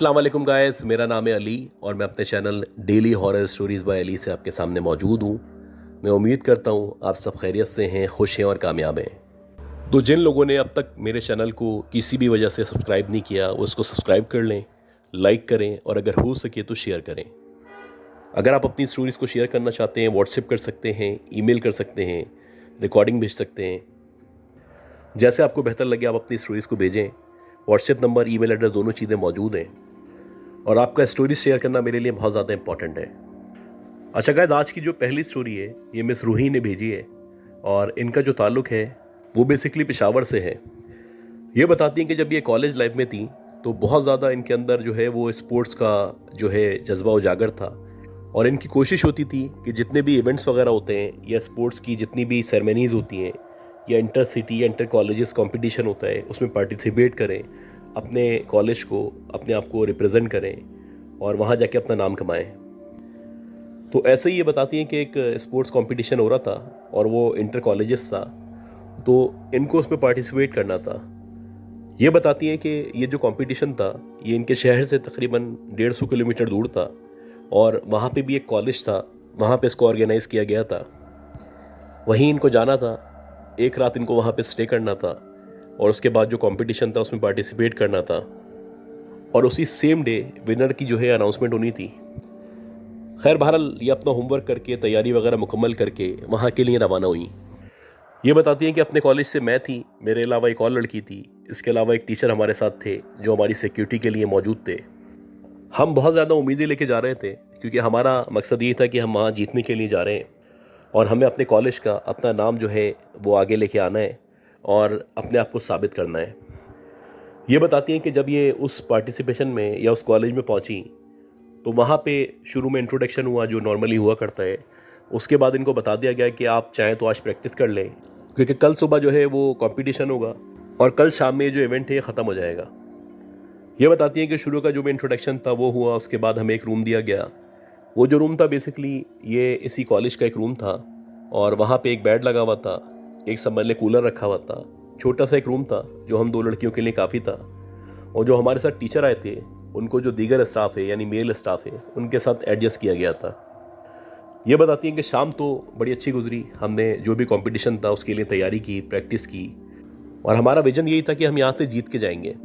अस्सलाम वालेकुम गाइस, मेरा नाम है अली और मैं अपने channel daily horror stories by Ali से आपके सामने मौजूद हूँ। मैं उम्मीद करता हूँ आप सब खैरियत से हैं, खुश हैं और कामयाब हैं। तो जिन लोगों ने अब तक मेरे चैनल को किसी भी वजह से सब्सक्राइब नहीं किया वो उसको सब्सक्राइब कर लें, लाइक करें और अगर हो सके तो शेयर करें। अगर आप अपनी स्टोरीज़ को शेयर करना चाहते हैं व्हाट्सएप कर सकते हैं, ईमेल कर सकते हैं, रिकॉर्डिंग भेज सकते हैं। जैसे आपको बेहतर लगे आप अपनी स्टोरीज़ को भेजें। व्हाट्सएप नंबर, ईमेल एड्रेस दोनों चीज़ें मौजूद हैं और आपका स्टोरी शेयर करना मेरे लिए बहुत ज़्यादा इंपॉर्टेंट है। अच्छा गाइस, आज की जो पहली स्टोरी है ये मिस रूही ने भेजी है और इनका जो ताल्लुक़ है वो बेसिकली पेशावर से है। ये बताती हैं कि जब ये कॉलेज लाइफ में थी तो बहुत ज़्यादा इनके अंदर जो है वो स्पोर्ट्स का जो है जज्बा उजागर था और इनकी कोशिश होती थी कि जितने भी इवेंट्स वगैरह होते हैं या स्पोर्ट्स की जितनी भी सेरेमनीज़ होती हैं या इंटर सिटी या इंटर कॉलेजेस कंपटीशन होता है उसमें पार्टिसिपेट करें, अपने कॉलेज को, अपने आप को रिप्रेजेंट करें और वहाँ जाके अपना नाम कमाएं। तो ऐसे ही ये बताती हैं कि एक स्पोर्ट्स कंपटीशन हो रहा था और वो इंटर कॉलेजेस था, तो इनको उसमें पार्टिसिपेट करना था। ये बताती हैं कि ये जो कंपटीशन था ये इनके शहर से तकरीबन 150 किलोमीटर दूर था और वहाँ पे भी एक कॉलेज था, वहाँ पे इसको ऑर्गेनाइज़ किया गया था। वहीं इनको जाना था, एक रात इनको वहाँ पे स्टे करना था और उसके बाद जो कंपटीशन था उसमें पार्टिसिपेट करना था और उसी सेम डे विनर की जो है अनाउंसमेंट होनी थी। खैर बहरहाल ये अपना होमवर्क करके तैयारी वगैरह मुकम्मल करके वहाँ के लिए रवाना हुई। ये बताती हैं कि अपने कॉलेज से मैं थी, मेरे अलावा एक और लड़की थी, इसके अलावा एक टीचर हमारे साथ थे जो हमारी सिक्योरिटी के लिए मौजूद थे। हम बहुत ज़्यादा उम्मीदें लेके जा रहे थे क्योंकि हमारा मकसद ये था कि हम वहाँ जीतने के लिए जा रहे हैं और हमें अपने कॉलेज का अपना नाम जो है वो आगे लेके आना है और अपने आप को साबित करना है। ये बताती हैं कि जब ये उस पार्टिसिपेशन में या उस कॉलेज में पहुंची तो वहाँ पे शुरू में इंट्रोडक्शन हुआ जो नॉर्मली हुआ करता है। उसके बाद इनको बता दिया गया कि आप चाहें तो आज प्रैक्टिस कर लें क्योंकि कल सुबह जो है वो कंपटीशन होगा और कल शाम में जो इवेंट है ख़त्म हो जाएगा। ये बताती हैं कि शुरू का जो भी इंट्रोडक्शन था वो हुआ, उसके बाद हमें एक रूम दिया गया। वो जो रूम था बेसिकली ये इसी कॉलेज का एक रूम था और वहाँ पे एक बेड लगा हुआ था, एक समझ ले कूलर रखा हुआ था, छोटा सा एक रूम था जो हम 2 लड़कियों के लिए काफ़ी था। और जो हमारे साथ टीचर आए थे उनको जो दीगर स्टाफ है यानी मेल स्टाफ है उनके साथ एडजस्ट किया गया था। ये बताती हैं कि शाम तो बड़ी अच्छी गुजरी, हमने जो भी कंपटीशन था उसके लिए तैयारी की, प्रैक्टिस की और हमारा विजन यही था कि हम यहाँ से जीत के जाएंगे।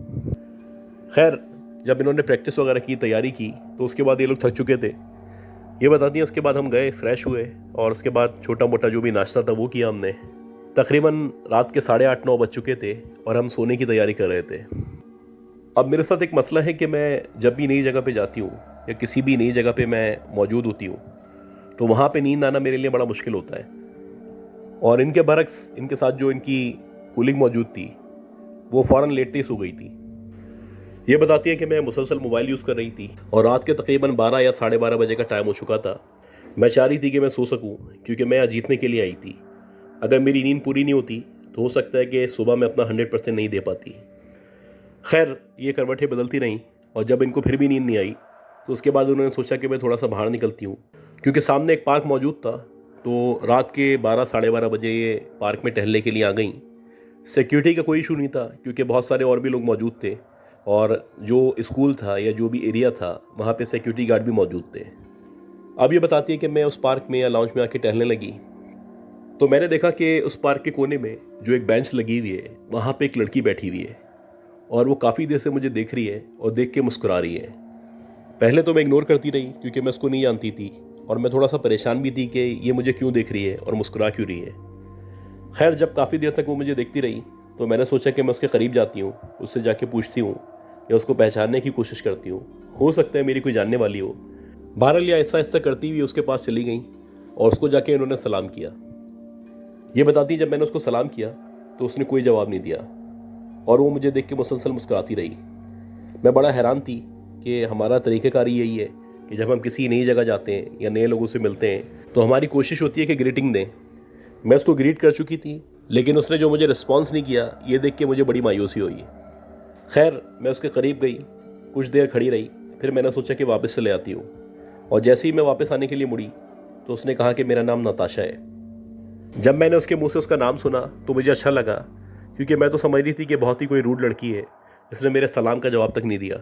खैर जब इन्होंने प्रैक्टिस वगैरह की, तैयारी की तो उसके बाद ये लोग थक चुके थे। ये बताती हैं उसके बाद हम गए, फ्रेश हुए और उसके बाद छोटा मोटा जो भी नाश्ता था वो किया हमने। तकरीबन रात के 8:30-9 बज चुके थे और हम सोने की तैयारी कर रहे थे। अब मेरे साथ एक मसला है कि मैं जब भी नई जगह पे जाती हूँ या किसी भी नई जगह पे मैं मौजूद होती हूँ तो वहाँ पे नींद आना मेरे लिए बड़ा मुश्किल होता है और इनके बरक्स इनके साथ जो इनकी कूलिंग मौजूद थी वो फ़ौरन लेटते ही सो गई थी। ये बताती है कि मैं मुसलसल मोबाइल यूज़ कर रही थी और रात के तकरीबन 12 या 12:30 बजे का टाइम हो चुका था। मैं चाह रही थी कि मैं सो सकूं क्योंकि मैं यहाँ जीतने के लिए आई थी। अगर मेरी नींद पूरी नहीं होती तो हो सकता है कि सुबह मैं अपना 100% नहीं दे पाती। खैर ये करवटें बदलती रहीं और जब इनको फिर भी नींद नहीं आई तो उसके बाद उन्होंने सोचा कि मैं थोड़ा सा बाहर निकलती हूँ क्योंकि सामने एक पार्क मौजूद था। तो रात के 12-12:30 बजे ये पार्क में टहलने के लिए आ गई। सिक्योरिटी का कोई इशू नहीं था क्योंकि बहुत सारे और भी लोग मौजूद थे और जो स्कूल था या जो भी एरिया था वहाँ पे सिक्योरिटी गार्ड भी मौजूद थे। अब ये बताती है कि मैं उस पार्क में या लाउंज में आके टहलने लगी तो मैंने देखा कि उस पार्क के कोने में जो एक बेंच लगी हुई है वहाँ पे एक लड़की बैठी हुई है और वो काफ़ी देर से मुझे देख रही है और देख के मुस्कुरा रही है। पहले तो मैं इग्नोर करती रही क्योंकि मैं उसको नहीं जानती थी और मैं थोड़ा सा परेशान भी थी कि ये मुझे क्यों देख रही है और मुस्कुरा क्यों रही है। खैर जब काफ़ी देर तक वो मुझे देखती रही तो मैंने सोचा कि मैं उसके करीब जाती हूँ, उससे जाके पूछती हूँ या उसको पहचानने की कोशिश करती हूँ, हो सकता है मेरी कोई जानने वाली हो। बहरहाल ऐसा ऐसा करती हुई उसके पास चली गई और उसको जाके इन्होंने सलाम किया। ये बताती जब मैंने उसको सलाम किया तो उसने कोई जवाब नहीं दिया और वो मुझे देख के मुसलसल मुस्कुराती रही। मैं बड़ा हैरान थी कि हमारा तरीक़ाकार यही है कि जब हम किसी नई जगह जाते हैं या नए लोगों से मिलते हैं तो हमारी कोशिश होती है कि ग्रीटिंग दें। मैं उसको ग्रीट कर चुकी थी लेकिन उसने जो मुझे रिस्पॉन्स नहीं किया ये देख के मुझे बड़ी मायूसी हुई। खैर मैं उसके करीब गई, कुछ देर खड़ी रही, फिर मैंने सोचा कि वापस चले आती हूँ और जैसे ही मैं वापस आने के लिए मुड़ी तो उसने कहा कि मेरा नाम नताशा है। जब मैंने उसके मुंह से उसका नाम सुना तो मुझे अच्छा लगा क्योंकि मैं तो समझ रही थी कि बहुत ही कोई रूड लड़की है, इसने मेरे सलाम का जवाब तक नहीं दिया।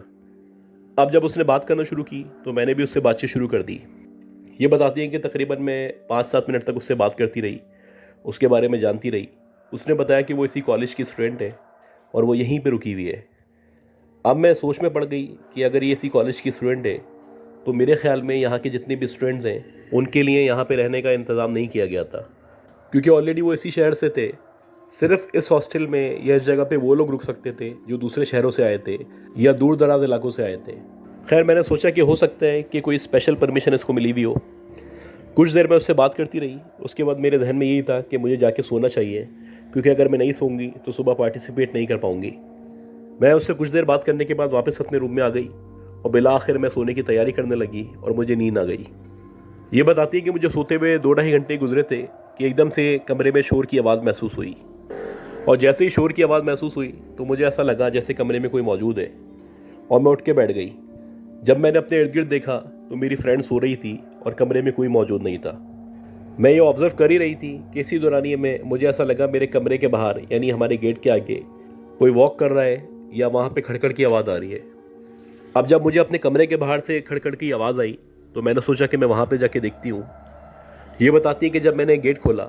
अब जब उसने बात करना शुरू की तो मैंने भी उससे बातचीत शुरू कर दी। ये बताती है कि तकरीबन मैं 5-7 मिनट तक उससे बात करती रही, उसके बारे में जानती रही। उसने बताया कि वो इसी कॉलेज की स्टूडेंट है और वो यहीं पे रुकी हुई है। अब मैं सोच में पड़ गई कि अगर ये इसी कॉलेज की स्टूडेंट है तो मेरे ख्याल में यहाँ के जितने भी स्टूडेंट्स हैं उनके लिए यहाँ पे रहने का इंतज़ाम नहीं किया गया था, क्योंकि ऑलरेडी वो इसी शहर से थे। सिर्फ इस हॉस्टल में या इस जगह पे वो लोग रुक सकते थे जो दूसरे शहरों से आए थे या दूर दराज इलाकों से आए थे। खैर, मैंने सोचा कि हो सकता है कि कोई स्पेशल परमिशन इसको मिली हुई हो। कुछ देर मैं उससे बात करती रही। उसके बाद मेरे जहन में यही था कि मुझे जाके सोना चाहिए, क्योंकि अगर मैं नहीं सोऊंगी तो सुबह पार्टिसिपेट नहीं कर पाऊंगी। मैं उससे कुछ देर बात करने के बाद वापस अपने रूम में आ गई और बिला आखिर मैं सोने की तैयारी करने लगी और मुझे नींद आ गई। ये बताती है कि मुझे सोते हुए 2-2.5 घंटे गुजरे थे कि एकदम से कमरे में शोर की आवाज़ महसूस हुई, और जैसे ही शोर की आवाज़ महसूस हुई तो मुझे ऐसा लगा जैसे कमरे में कोई मौजूद है, और मैं उठ के बैठ गई। जब मैंने अपने इर्द गिर्द देखा तो मेरी फ्रेंड सो रही थी और कमरे में कोई मौजूद नहीं था। मैं ये ऑब्ज़र्व कर ही रही थी कि इसी दौरानिए में मुझे ऐसा लगा मेरे कमरे के बाहर, यानी हमारे गेट के आगे, कोई वॉक कर रहा है या वहाँ पे खड़खड़ की आवाज़ आ रही है। अब जब मुझे अपने कमरे के बाहर से खड़खड़ की आवाज़ आई तो मैंने सोचा कि मैं वहाँ पे जाके देखती हूँ। ये बताती है कि जब मैंने गेट खोला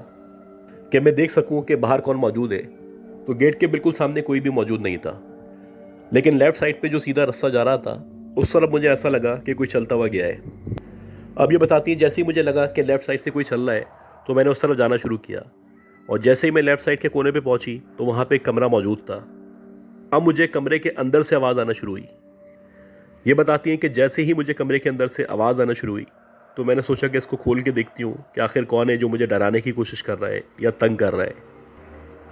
कि मैं देख सकूँ कि बाहर कौन मौजूद है, तो गेट के बिल्कुल सामने कोई भी मौजूद नहीं था, लेकिन लेफ़्ट साइड पे जो सीधा रास्ता जा रहा था उस तरफ मुझे ऐसा लगा कि कोई चलता हुआ गया है। अब ये बताती है जैसे ही मुझे लगा कि लेफ़्ट साइड से कोई चल रहा है तो मैंने उस तरफ जाना शुरू किया, और जैसे ही मैं लेफ़्ट साइड के कोने पे पहुंची तो वहाँ पे एक कमरा मौजूद था। अब मुझे कमरे के अंदर से आवाज़ आना शुरू हुई। ये बताती हैं कि जैसे ही मुझे कमरे के अंदर से आवाज़ आना शुरू हुई तो मैंने सोचा कि इसको खोल के देखती हूँ कि आखिर कौन है जो मुझे डराने की कोशिश कर रहा है या तंग कर रहा है।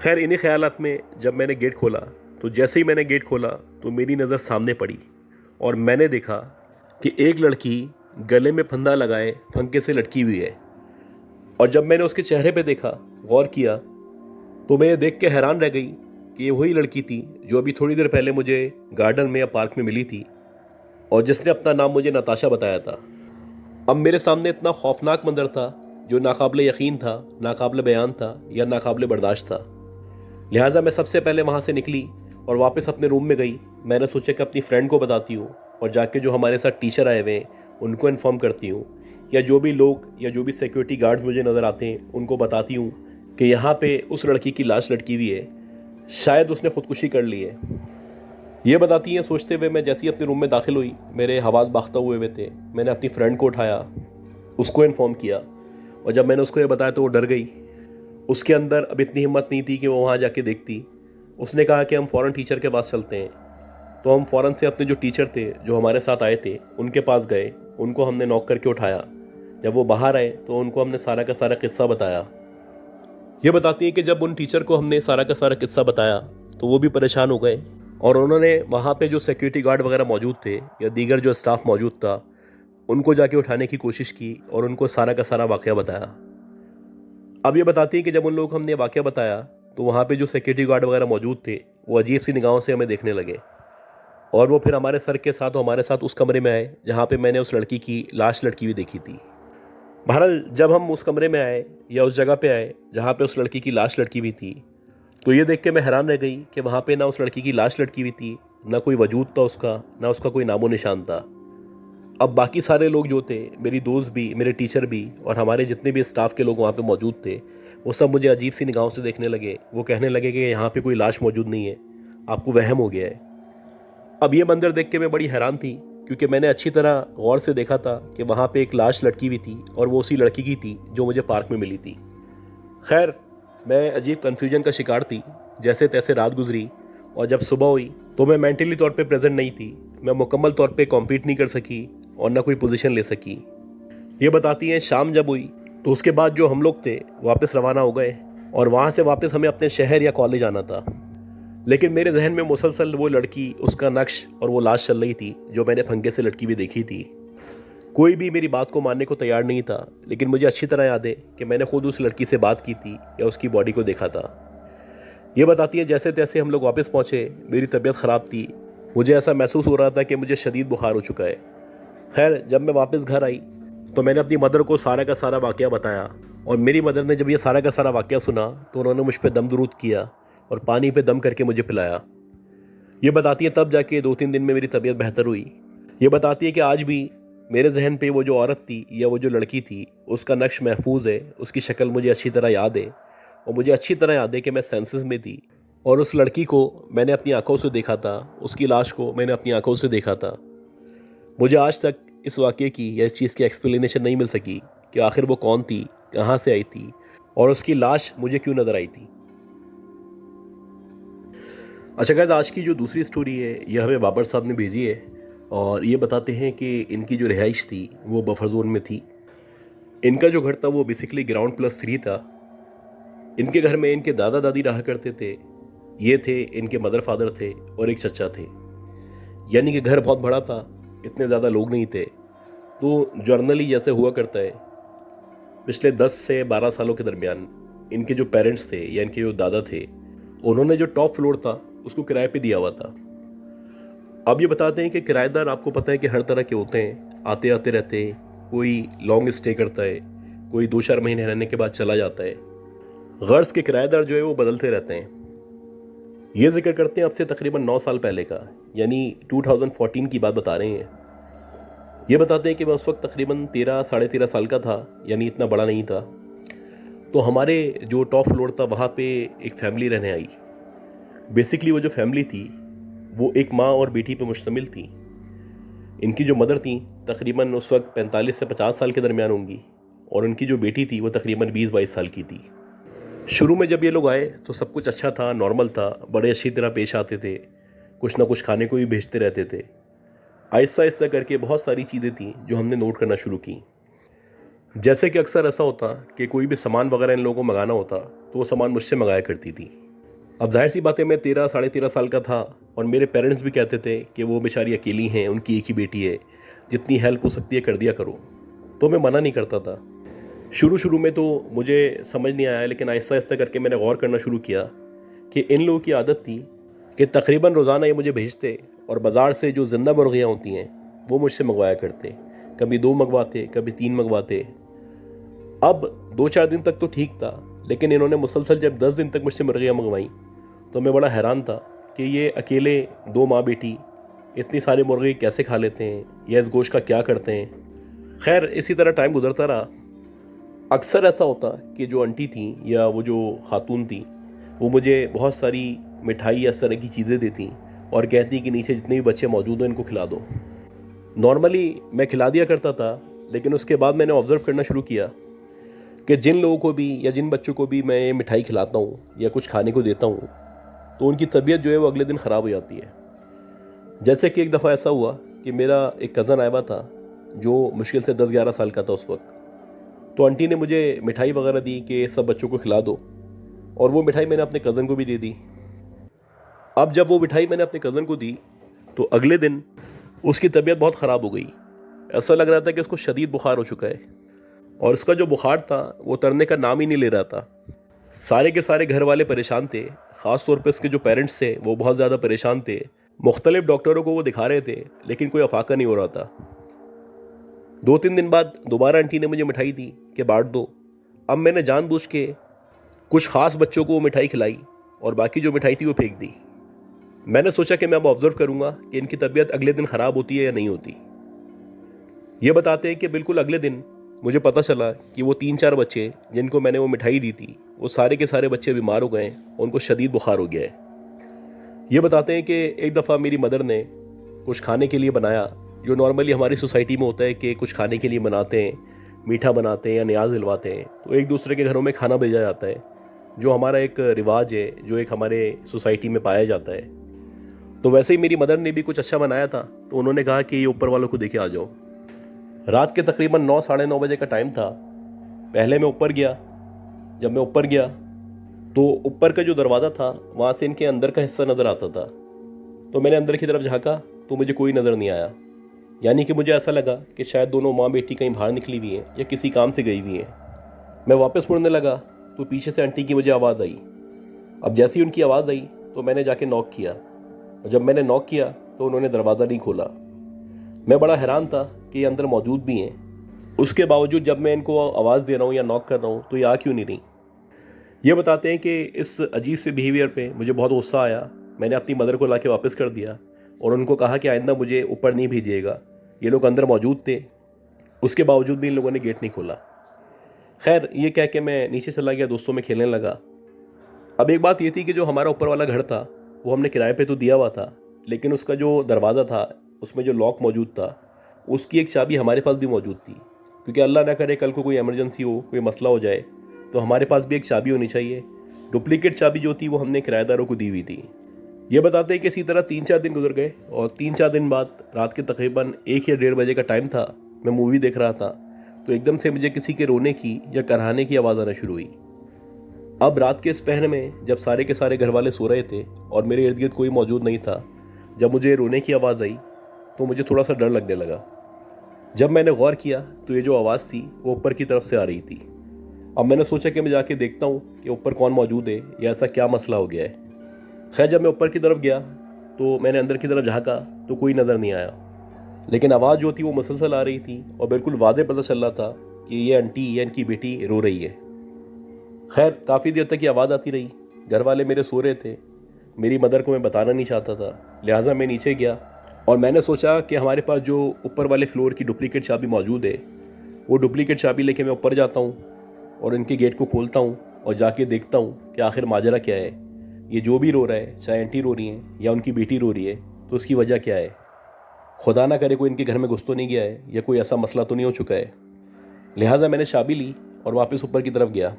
खैर, इन्हीं ख्यालात में जब मैंने गेट खोला तो जैसे ही मैंने गेट खोला तो मेरी नज़र सामने पड़ी और मैंने देखा कि एक लड़की गले में फंदा लगाए फंके से लटकी हुई है। और जब मैंने उसके चेहरे पे देखा, गौर किया, तो मैं ये देख के हैरान रह गई कि ये वही लड़की थी जो अभी थोड़ी देर पहले मुझे गार्डन में या पार्क में मिली थी और जिसने अपना नाम मुझे नताशा बताया था। अब मेरे सामने इतना खौफनाक मंजर था जो नाकाबिले यकीन था, नाकाबिले बयान था या नाकाबिले बर्दाश्त था। लिहाजा मैं सबसे पहले वहाँ से निकली और वापस अपने रूम में गई। मैंने सोचा कि अपनी फ्रेंड को बताती हूँ और जाके जो हमारे साथ टीचर आए हुए हैं उनको इन्फॉर्म करती हूँ, या जो भी लोग या जो भी सिक्योरिटी गार्ड्स मुझे नज़र आते हैं उनको बताती हूँ कि यहाँ पे उस लड़की की लाश लटकी हुई है, शायद उसने ख़ुदकुशी कर ली है। ये बताती हैं सोचते हुए मैं जैसे ही अपने रूम में दाखिल हुई, मेरे हवास बाख्ता हुए थे। मैंने अपनी फ्रेंड को उठाया, उसको इन्फॉर्म किया, और जब मैंने उसको ये बताया तो वो डर गई। उसके अंदर अब इतनी हिम्मत नहीं थी कि वो वहाँ जाके देखती। उसने कहा कि हम फ़ौरन टीचर के पास चलते हैं। तो हम फ़ौरन से अपने जो टीचर थे जो हमारे साथ आए थे उनके पास गए। उनको हमने नॉक करके उठाया। जब वो बाहर आए तो उनको हमने सारा का सारा किस्सा बताया। ये बताती हैं कि जब उन टीचर को हमने सारा का सारा किस्सा बताया तो वो भी परेशान हो गए, और उन्होंने वहाँ पे जो सिक्योरिटी गार्ड वगैरह मौजूद थे या दीगर जो स्टाफ मौजूद था उनको जाके उठाने की कोशिश की और उनको सारा का सारा वाक़या बताया। अब ये बताती हैं कि जब उन लोग हमने वाक़या बताया तो वहाँ पे जो सिक्योरिटी गार्ड वगैरह मौजूद थे वो अजीब सी निगाहों से हमें देखने लगे, और वो फिर हमारे सर के साथ हमारे साथ उस कमरे में आए जहाँ पे मैंने उस लड़की की लाश लटकी हुई देखी थी। बहरहाल जब हम उस कमरे में आए या उस जगह पे आए जहाँ पे उस लड़की की लाश लटकी हुई थी, तो ये देख के मैं हैरान रह गई कि वहाँ पे ना उस लड़की की लाश लटकी हुई थी, ना कोई वजूद था उसका, ना उसका कोई नामो निशान था। अब बाकी सारे लोग जो थे, मेरी दोस्त भी, मेरे टीचर भी और हमारे जितने भी स्टाफ के लोग वहाँ पे मौजूद थे, वो सब मुझे अजीब सी निगाहों से देखने लगे। वो कहने लगे कि यहाँ पे कोई लाश मौजूद नहीं है, आपको वहम हो गया है। अब ये मंजर देख के मैं बड़ी हैरान थी, क्योंकि मैंने अच्छी तरह गौर से देखा था कि वहाँ पे एक लाश लटकी हुई थी और वो उसी लड़की की थी जो मुझे पार्क में मिली थी। खैर, मैं अजीब कन्फ्यूजन का शिकार थी। जैसे तैसे रात गुजरी और जब सुबह हुई तो मैं मेंटली तौर पे प्रेजेंट नहीं थी। मैं मुकम्मल तौर पे कॉम्पीट नहीं कर सकी और ना कोई पोजीशन ले सकी। ये बताती हैं शाम जब हुई तो उसके बाद जो हम लोग थे वापस रवाना हो गए, और वहाँ से वापस हमें अपने शहर या कॉलेज आना था। लेकिन मेरे जहन में मुसलसल वो लड़की, उसका नक्श और वो लाश चल रही थी जो मैंने फंके से लटकी हुई देखी थी। कोई भी मेरी बात को मानने को तैयार नहीं था, लेकिन मुझे अच्छी तरह याद है कि मैंने खुद उस लड़की से बात की थी या उसकी बॉडी को देखा था। ये बताती है जैसे तैसे हम लोग वापस पहुँचे। मेरी तबीयत ख़राब थी, मुझे ऐसा महसूस हो रहा था कि मुझे शदीद बुखार हो चुका है। खैर, जब मैं वापस घर आई तो मैंने अपनी मदर को सारा का सारा वाक़या बताया, और मेरी मदर ने जब ये सारा का सारा वाक़या सुना तो उन्होंने मुझ पर दम दुरूद किया और पानी पे दम करके मुझे पिलाया। ये बताती है तब जाके 2-3 दिन में मेरी तबीयत बेहतर हुई। ये बताती है कि आज भी मेरे जहन पे वो जो औरत थी या वो जो लड़की थी उसका नक्श महफूज है, उसकी शक्ल मुझे अच्छी तरह याद है। और मुझे अच्छी तरह याद है कि मैं सेंसस में थी और उस लड़की को मैंने अपनी आंखों से देखा था, उसकी लाश को मैंने अपनी आंखों से देखा था। मुझे आज तक इस वाक़े की या इस चीज़ की एक्सप्लेनेशन नहीं मिल सकी कि आखिर वो कौन थी, कहाँ से आई थी और उसकी लाश मुझे क्यों नज़र आई थी। अच्छा गाइस, आज की जो दूसरी स्टोरी है यह हमें बाबर साहब ने भेजी है और ये बताते हैं कि इनकी जो रिहाइश थी वो बफर जोन में थी। इनका जो घर था वो बेसिकली ग्राउंड+3 था। इनके घर में इनके दादा दादी रहा करते थे, ये थे इनके मदर फादर थे और एक चचा थे। यानी कि घर बहुत बड़ा था, इतने ज़्यादा लोग नहीं थे। तो जर्नली जैसे हुआ करता है, पिछले 10 से 12 सालों के दरमियान इनके जो पेरेंट्स थे या इनके जो दादा थे, उन्होंने जो टॉप फ्लोर था उसको किराए पे दिया हुआ था। अब ये बताते हैं कि किराएदार आपको पता है कि हर तरह के होते हैं, आते आते रहते हैं। कोई लॉन्ग स्टे करता है, कोई 2-4 महीने रहने के बाद चला जाता है। गर्ज के किराएदार जो है वो बदलते रहते हैं। ये जिक्र करते हैं अब से तकरीबन 9 साल पहले का, यानी 2014 की बात बता रहे हैं। ये बताते हैं कि मैं उस वक्त तकरीबन 13 साढ़े 13 साल का था, यानी इतना बड़ा नहीं था। तो हमारे जो टॉप फ्लोर था वहाँ पे एक फैमिली रहने आई। बेसिकली वो जो फैमिली थी वो एक माँ और बेटी पे मुश्तमिल थी। इनकी जो मदर थी तकरीबन उस वक्त 45 से 50 साल के दरमियान होंगी और उनकी जो बेटी थी वो तकरीबन 20-22 साल की थी। शुरू में जब ये लोग आए तो सब कुछ अच्छा था, नॉर्मल था, बड़े अच्छी तरह पेश आते थे, कुछ ना कुछ खाने को भी भेजते रहते थे। आहिस्ता आहिस्ता करके बहुत सारी चीज़ें थी जो हमने नोट करना शुरू की। जैसे कि अक्सर ऐसा होता कि कोई भी सामान वगैरह इन लोगों को मंगाना होता तो वो सामान मुझसे मंगाया करती थी। अब जाहिर सी बात है, मैं 13 साढ़े 13 साल का था और मेरे पेरेंट्स भी कहते थे कि वो बेचारी अकेली हैं, उनकी एक ही बेटी है, जितनी हेल्प हो सकती है कर दिया करो। तो मैं मना नहीं करता था। शुरू शुरू में तो मुझे समझ नहीं आया, लेकिन आहिस्ता आहिस्ता करके मैंने गौर करना शुरू किया कि इन लोगों की आदत थी कि तकरीबन रोज़ाना ये मुझे भेजते और बाज़ार से जो ज़िंदा मुर्गियाँ होती हैं वो मुझसे मंगवाया करते। कभी 2 मंगवाते, कभी 3 मंगवाते। अब 2-4 दिन तक तो ठीक था, लेकिन इन्होंने मुसलसल जब 10 दिन तक मुझसे मुर्गियाँ मंगवाई तो मैं बड़ा हैरान था कि ये अकेले 2 माँ बेटी इतनी सारी मुर्गी कैसे खा लेते हैं या इस गोश्त का क्या करते हैं। खैर, इसी तरह टाइम गुजरता रहा। अक्सर ऐसा होता कि जो आंटी थी या वो जो खातून थी वो मुझे बहुत सारी मिठाई या इस तरह की चीज़ें देती और कहती कि नीचे जितने भी बच्चे मौजूद हैं इनको खिला दो। नॉर्मली मैं खिला दिया करता था, लेकिन उसके बाद मैंने ऑब्ज़र्व करना शुरू किया कि जिन लोगों को भी या जिन बच्चों को भी मैं ये मिठाई खिलाता हूँ या कुछ खाने को देता हूँ तो उनकी तबीयत जो है वो अगले दिन ख़राब हो जाती है। जैसे कि एक दफ़ा ऐसा हुआ कि मेरा एक कज़न आया हुआ था जो मुश्किल से 10-11 साल का था उस वक्त। तो आंटी ने मुझे मिठाई वगैरह दी कि सब बच्चों को खिला दो, और वो मिठाई मैंने अपने कज़न को भी दे दी। अब जब वो मिठाई मैंने अपने कज़न को दी तो अगले दिन उसकी तबीयत बहुत ख़राब हो गई। ऐसा लग रहा था कि उसको शदीद बुखार हो चुका है और उसका जो बुखार था वो उतरने का नाम ही नहीं ले रहा था। सारे के सारे घर वाले परेशान थे, ख़ास तौर पे उसके जो पेरेंट्स थे वो बहुत ज़्यादा परेशान थे। मुख्तलिफ डॉक्टरों को वो दिखा रहे थे लेकिन कोई अफाका नहीं हो रहा था। 2-3 दिन बाद दोबारा आंटी ने मुझे मिठाई दी कि बांट दो। अब मैंने जानबूझ के कुछ ख़ास बच्चों को वो मिठाई खिलाई और बाकी जो मिठाई थी वो फेंक दी। मैंने सोचा कि मैं अब ऑब्ज़र्व करूँगा कि इनकी तबीयत अगले दिन ख़राब होती है या नहीं होती। ये बताते हैं कि बिल्कुल अगले दिन मुझे पता चला कि वो 3-4 बच्चे जिनको मैंने वो मिठाई दी थी वो सारे के सारे बच्चे बीमार हो गए और उनको शदीद बुखार हो गया है। ये बताते हैं कि एक दफ़ा मेरी मदर ने कुछ खाने के लिए बनाया, जो नॉर्मली हमारी सोसाइटी में होता है कि कुछ खाने के लिए बनाते हैं, मीठा बनाते हैं या न्याज दिलवाते हैं, तो एक दूसरे के घरों में खाना भेजा जाता है, जो हमारा एक रिवाज है, जो एक हमारे सोसाइटी में पाया जाता है। तो वैसे ही मेरी मदर ने भी कुछ अच्छा बनाया था, तो उन्होंने कहा कि ये ऊपर वालों को देखे आ जाओ। रात के तकरीबन 9 साढ़े 9 बजे का टाइम था। पहले मैं ऊपर गया। जब मैं ऊपर गया तो ऊपर का जो दरवाज़ा था वहाँ से इनके अंदर का हिस्सा नज़र आता था। तो मैंने अंदर की तरफ झाँका तो मुझे कोई नज़र नहीं आया। यानी कि मुझे ऐसा लगा कि शायद दोनों माँ बेटी कहीं बाहर निकली हुई हैं या किसी काम से गई हुई हैं। मैं वापस मुड़ने लगा तो पीछे से आंटी की मुझे आवाज़ आई। अब जैसी उनकी आवाज़ आई तो मैंने जाके नॉक किया, और जब मैंने नॉक किया तो उन्होंने दरवाज़ा नहीं खोला। मैं बड़ा हैरान था कि ये अंदर मौजूद भी हैं। उसके बावजूद जब मैं इनको आवाज़ दे रहा हूँ या नॉक कर रहा हूँ तो ये आ क्यों नहीं रही। ये बताते हैं कि इस अजीब से बिहेवियर पे मुझे बहुत गुस्सा आया। मैंने अपनी मदर को लाके वापस कर दिया। और उनको कहा कि आइंदा मुझे ऊपर नहीं भेजिएगा। ये लोग अंदर मौजूद थे, उसके बावजूद भी इन लोगों ने गेट नहीं खोला। खैर ये कह के मैं नीचे चला गया, दोस्तों में खेलने लगा। अब एक बात ये थी कि जो हमारा ऊपर वाला घर था वो हमने किराए पे तो दिया हुआ था, लेकिन उसका जो दरवाज़ा था उसमें जो लॉक मौजूद था उसकी एक चाबी हमारे पास भी मौजूद थी, क्योंकि अल्लाह ना करे कल को कोई इमरजेंसी हो, कोई मसला हो जाए तो हमारे पास भी एक चाबी होनी चाहिए। डुप्लीकेट चाबी जो थी वो हमने किराएदारों को दी हुई थी। ये बताते हैं कि इसी तरह 3-4 दिन गुजर गए और 3-4 दिन बाद रात के तकरीबन 1 या 1:30 बजे का टाइम था। मैं मूवी देख रहा था तो एकदम से मुझे किसी के रोने की या कराहने की आवाज़ आना शुरू हुई। अब रात के इस पहर में जब सारे के सारे घर वाले सो रहे थे और मेरे इर्द गिर्द कोई मौजूद नहीं था, जब मुझे रोने की आवाज़ आई तो मुझे थोड़ा सा डर लगने लगा। जब मैंने गौर किया तो ये जो आवाज़ थी वो ऊपर की तरफ से आ रही थी। अब मैंने सोचा कि मैं जाके देखता हूँ कि ऊपर कौन मौजूद है या ऐसा क्या मसला हो गया है। खैर जब मैं ऊपर की तरफ गया तो मैंने अंदर की तरफ झाँका तो कोई नज़र नहीं आया, लेकिन आवाज़ जो थी वो मुसलसल आ रही थी और बिल्कुल वाज़े पता चल रहा था कि ये आंटी या इनकी बेटी रो रही है। खैर काफ़ी देर तक ये आवाज़ आती रही। घर वाले मेरे सो रहे थे, मेरी मदर को मैं बताना नहीं चाहता था, लिहाजा मैं नीचे गया और मैंने सोचा कि हमारे पास जो ऊपर वाले फ्लोर की डुप्लीकेट चाबी मौजूद है वो डुप्लीकेट चाबी लेके मैं ऊपर जाता हूँ और इनके गेट को खोलता हूँ और जाके देखता हूँ कि आखिर माजरा क्या है। ये जो भी रो रहा है, चाहे आंटी रो रही हैं या उनकी बेटी रो रही है, तो उसकी वजह क्या है। खुदा ना करे कोई इनके घर में घुस तो नहीं गया है या कोई ऐसा मसला तो नहीं हो चुका है। लिहाजा मैंने चाबी ली और वापस ऊपर की तरफ गया।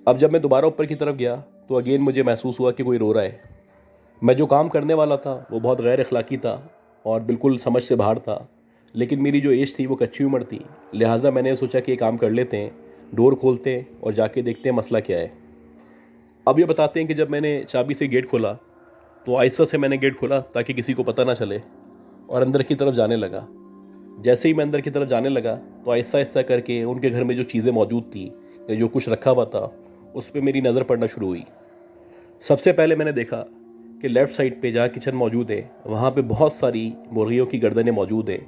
अब जब मैं दोबारा ऊपर की तरफ गया तो अगेन मुझे महसूस हुआ कि कोई रो रहा है। मैं जो काम करने वाला था वो बहुत गैर अखलाकी था और बिल्कुल समझ से बाहर था, लेकिन मेरी जो एज थी वो कच्ची उम्र थी। लिहाजा मैंने सोचा कि ये काम कर लेते हैं, डोर खोलते हैं और जाके देखते हैं मसला क्या है। अब ये बताते हैं कि जब मैंने चाबी से गेट खोला तो आहिस्ता से मैंने गेट खोला ताकि किसी को पता ना चले और अंदर की तरफ जाने लगा। जैसे ही मैं अंदर की तरफ जाने लगा तो आहिस्ता आहिस्ता करके उनके घर में जो चीज़ें मौजूद थी या जो कुछ रखा हुआ था उस पर मेरी नज़र पड़ना शुरू हुई। सबसे पहले मैंने देखा कि लेफ़्ट साइड पे जहाँ किचन मौजूद है वहाँ पे बहुत सारी मुर्गियों की गर्दनें मौजूद हैं।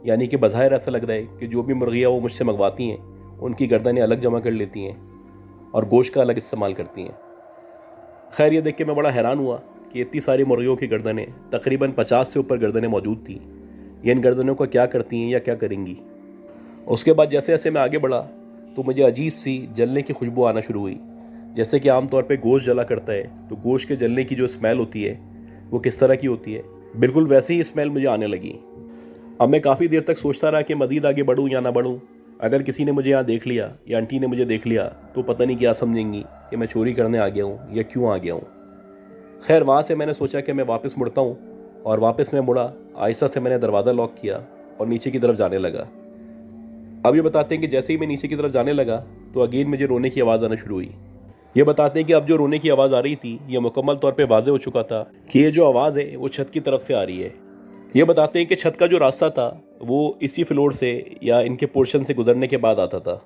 यानी कि बज़ाहिर ऐसा लग रहा है कि जो भी मुर्गियाँ वो मुझसे मंगवाती हैं उनकी गर्दनें अलग जमा कर लेती हैं और गोश्त का अलग इस्तेमाल करती हैं। खैर ये देख के मैं बड़ा हैरान हुआ कि इतनी सारी मुर्गियों की गर्दनें, तकरीबन 50 से ऊपर गर्दनें मौजूद थी। ये इन गर्दनों को क्या करती हैं या क्या करेंगी। उसके बाद जैसे जैसे मैं आगे बढ़ा तो मुझे अजीब सी जलने की खुशबू आना शुरू हुई। जैसे कि आमतौर पे गोश्त जला करता है तो गोश्त के जलने की जो स्मेल होती है वो किस तरह की होती है, बिल्कुल वैसे ही स्मेल मुझे आने लगी। अब मैं काफ़ी देर तक सोचता रहा कि मज़ीद आगे बढ़ूँ या ना बढ़ूँ। अगर किसी ने मुझे यहाँ देख लिया या आंटी ने मुझे देख लिया तो पता नहीं क्या समझेंगी कि मैं चोरी करने आ गया हूँ या क्यों आ गया हूँ। खैर वहाँ से मैंने सोचा कि मैं वापस मुड़ता हूँ और वापस मैं मुड़ा। आहिस्ता से मैंने दरवाज़ा लॉक किया और नीचे की तरफ जाने लगा। अब ये बताते हैं कि जैसे ही मैं नीचे की तरफ जाने लगा तो अगेन मुझे रोने की आवाज़ आना शुरू हुई। ये बताते हैं कि अब जो रोने की आवाज़ आ रही थी यह मुकम्मल तौर पे वाज़े हो चुका था कि ये जो आवाज़ है वो छत की तरफ से आ रही है। ये बताते हैं कि छत का जो रास्ता था वो इसी फ्लोर से या इनके पोर्शन से गुजरने के बाद आता था।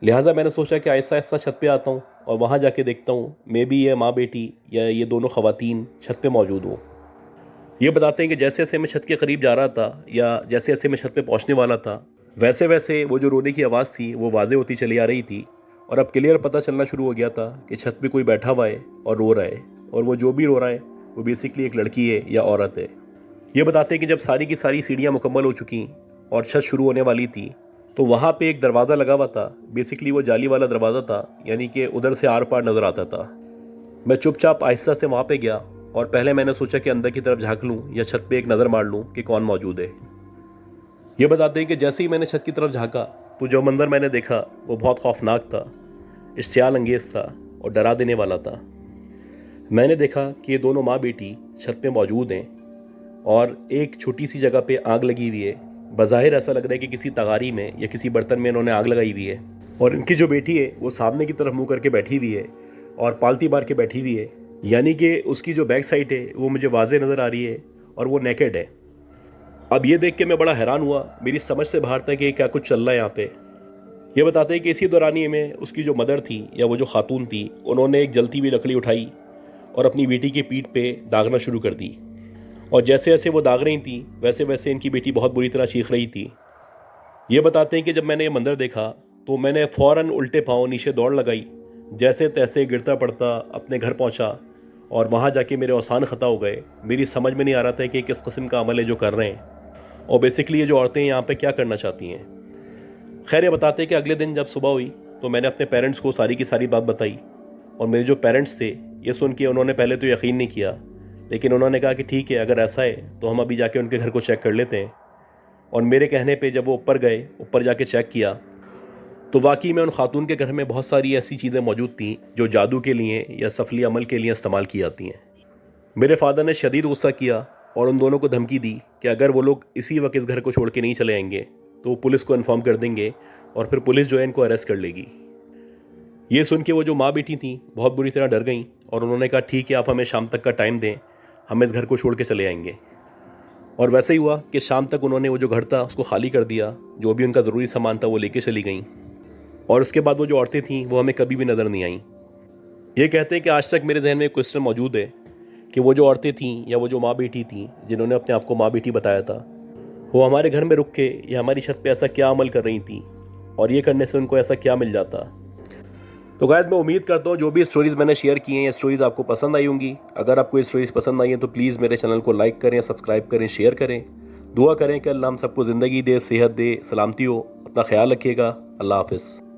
लिहाजा मैंने सोचा कि आहिस्ता आहिस्ता छत पे आता हूँ और वहाँ जाके देखता हूँ मे बी ये माँ बेटी या ये दोनों ख़वातीन छत पे मौजूद हों। ये बताते हैं कि जैसे जैसे मैं छत के करीब जा रहा था या जैसे जैसे मैं छत पे पहुँचने वाला था वैसे वैसे वो जो रोने की आवाज़ थी वो वाज़े होती चली आ रही थी और अब क्लियर पता चलना शुरू हो गया था कि छत पे कोई बैठा हुआ है और रो रहा है, और वो जो भी रो रहा है वो बेसिकली एक लड़की है या औरत है। ये बताते हैं कि जब सारी की सारी सीढ़ियाँ मुकम्मल हो चुकी और छत शुरू होने वाली थी तो वहाँ पे एक दरवाज़ा लगा हुआ था। बेसिकली वो जाली वाला दरवाज़ा था, यानी कि उधर से आर पार नज़र आता था। मैं चुपचाप आहिस्ता से वहाँ पे गया और पहले मैंने सोचा कि अंदर की तरफ झाँक लूँ या छत पे एक नज़र मार लूँ कि कौन मौजूद है। ये बताते हैं कि जैसे ही मैंने छत की तरफ झाँका तो जो मंजर मैंने देखा वो बहुत खौफनाक था, इश्तियाल अंगेज़ था और डरा देने वाला था। मैंने देखा कि ये दोनों माँ बेटी छत पे मौजूद हैं और एक छोटी सी जगह पे आग लगी हुई है। बज़ाहिर ऐसा लग रहा है कि किसी तगारी में या किसी बर्तन में इन्होंने आग लगाई हुई है और इनकी जो बेटी है वो सामने की तरफ मुँह करके बैठी हुई है और पालती मार के बैठी हुई है, यानी कि उसकी जो बैक साइड है वो मुझे वाज़े नज़र आ रही है और वो नेकेड है। अब ये देख के मैं बड़ा हैरान हुआ, मेरी समझ से बाहर था कि क्या कुछ चल रहा है यहाँ पे। ये बताते हैं कि इसी दौरानिए में उसकी जो मदर थी या वो जो खातून थी उन्होंने एक जलती हुई लकड़ी उठाई और अपनी बेटी की पीठ पे दागना शुरू कर दी, और जैसे जैसे वो दाग रही थी वैसे वैसे इनकी बेटी बहुत बुरी तरह चीख रही थी। ये बताते हैं कि जब मैंने ये मंजर देखा तो मैंने फ़ौरन उल्टे पाँव नीचे दौड़ लगाई, जैसे तैसे गिरता पड़ता अपने घर पहुंचा और वहाँ जाके मेरे औसान ख़ता हो गए। मेरी समझ में नहीं आ रहा था कि किस किस्म का अमल है जो कर रहे हैं और बेसिकली ये जो औरतें यहाँ पे क्या करना चाहती हैं। खैर ये बताते हैं कि अगले दिन जब सुबह हुई तो मैंने अपने पेरेंट्स को सारी की सारी बात बताई और मेरे जो पेरेंट्स थे ये सुन के उन्होंने पहले तो यकीन नहीं किया, लेकिन उन्होंने कहा कि ठीक है, अगर ऐसा है तो हम अभी जाके उनके घर को चेक कर लेते हैं। और मेरे कहने पे जब वो ऊपर गए, ऊपर जाके चेक किया तो वाकई में उन खातून के घर में बहुत सारी ऐसी चीज़ें मौजूद थीं जो जादू के लिए या सफली अमल के लिए इस्तेमाल की जाती हैं। मेरे फादर ने शदीद गुस्सा किया और उन दोनों को धमकी दी कि अगर वो लोग इसी वक्त इस घर को छोड़ के नहीं चले आएंगे तो वो पुलिस को इन्फॉर्म कर देंगे और फिर पुलिस जो है इनको अरेस्ट कर लेगी। ये सुन के वो जो माँ बेटी थी बहुत बुरी तरह डर गईं और उन्होंने कहा ठीक है, आप हमें शाम तक का टाइम दें, हम इस घर को छोड़ के चले आएंगे। और वैसे ही हुआ कि शाम तक उन्होंने वो जो घर था उसको खाली कर दिया, जो भी उनका ज़रूरी सामान था वो लेके चली गईं। और उसके बाद वो जो औरतें थीं वो हमें कभी भी नज़र नहीं आईं। ये कहते हैं कि आज तक मेरे जहन में एक क्वेश्चन मौजूद है कि वो जो औरतें थीं या वो जो माँ बेटी थीं जिन्होंने अपने आप को माँ बेटी बताया था, वो हमारे घर में रुक के या हमारी छत पे ऐसा क्या अमल कर रही थी और ये करने से उनको ऐसा क्या मिल जाता। तो गाइस मैं उम्मीद करता हूँ जो भी स्टोरीज़ मैंने शेयर की हैं ये स्टोरीज़ आपको पसंद आई होंगी। अगर आपको ये स्टोरीज़ पसंद आई हैं तो प्लीज़ मेरे चैनल को लाइक करें, सब्सक्राइब करें, शेयर करें। दुआ करें कि अल्लाह हम सबको ज़िंदगी दे, सेहत दे, सलामती हो। अपना ख्याल रखिएगा। अल्लाह हाफ़िज़।